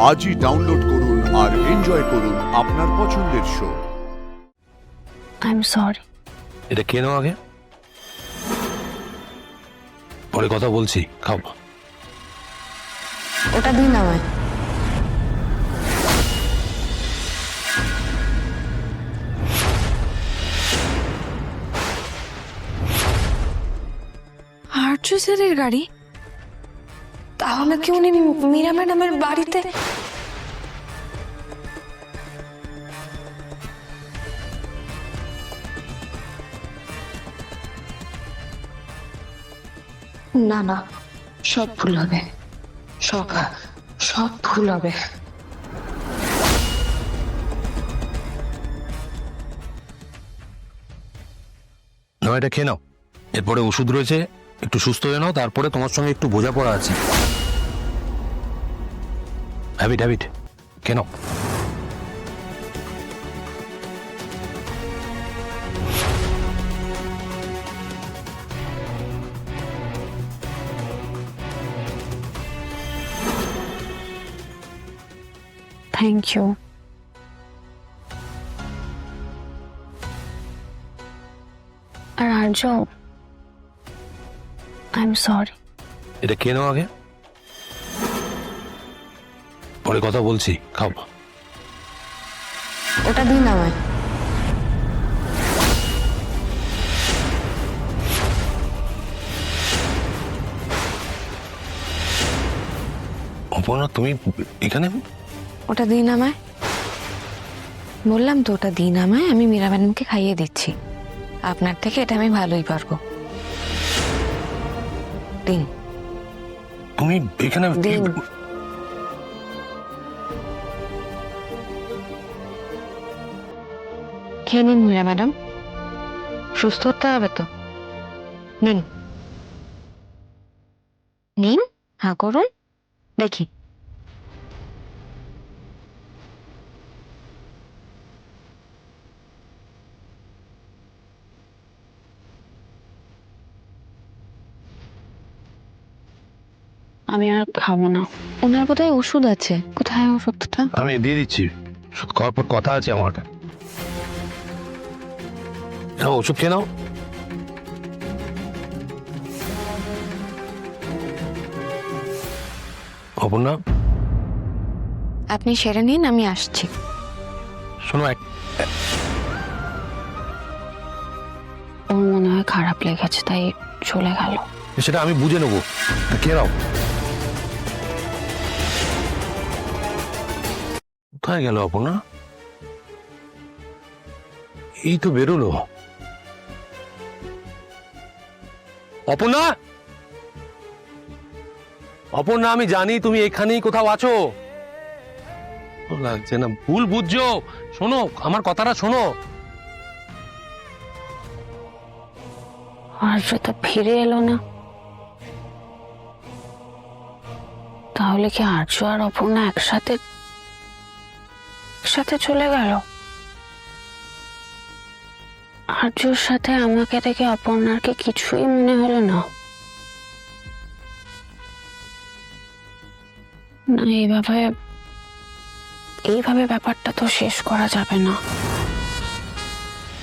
আজই ডাউনলোড করুন আর এনজয় করুন আপনার পছন্দের শো। I am sorry. এটা কে নাও আগে, পরে কথা বলছি, খাও। ওটা দিন আমায়। আর্য স্যারের গাড়ি? তাহলে কি উনি মীরা ম্যাডামের বাড়িতে? না না, সব ভুল হবে, সব সব ভুল হবে। নাও, এটা খেয়ে নাও, এরপরে ওষুধ রয়েছে, একটু সুস্থ হয়ে নাও, তারপরে তোমার সঙ্গে একটু বোঝাপড়া আছে। হ্যাবিট হ্যাবিট, খেয়ে নাও। Thank you. আর আর্য, আই এম সরি। এটা খেয়ে নাও আগে, পরে কথা বলছি, খাও। ওটা দিন আমায়। অপর্ণা, তুমি এখানে? ওটা দিন আমায়, বললাম তো ওটা দিন আমায়, আমি মীরা ম্যাডামকে খাইয়ে দিচ্ছি। আপনার থেকে এটা আমি ভালোই পারবো। দিন তুমি এখানে? দিন। খেয়ে নিন মীরা ম্যাডাম, সুস্থ হতে হবে তো। নিন নিন, হ্যাঁ করুন, দেখি। আমি আর খাবো না। ওনার বোধহয় ওষুধ আছে, কোথায় ওষুধটা? আমি দিয়ে দিচ্ছি, ওষুধ খাওয়ার পর কথা আছে আমার। নাও, ওষুধ খেয়ে নাও। অপর্ণা, আপনি সেরে নিন, আমি আসছি। শোনো, ওর মনে হয় খারাপ লেগেছে, তাই চলে গেল। সেটা আমি বুঝে নেবো, খেয়ে নাও। কোথায় গেল অপর্ণা? এই তো বেরোলো। অপর্ণা, অপর্ণা, আমি জানি তুমি এখানেই কোথাও আছো। লাগছে না, ভুল বুঝছো। শোনো, আমার কথাটা শোনো। আর্য তো ফিরে এলো না, তাহলে কি আর্য আর অপর্ণা একসাথে চলে গেল? আর্যর সাথে আমাকে দেখে অপর্ণার কি কিছুই মনে হলো না? না, এইভাবে ব্যাপারটা তো শেষ করা যাবে না।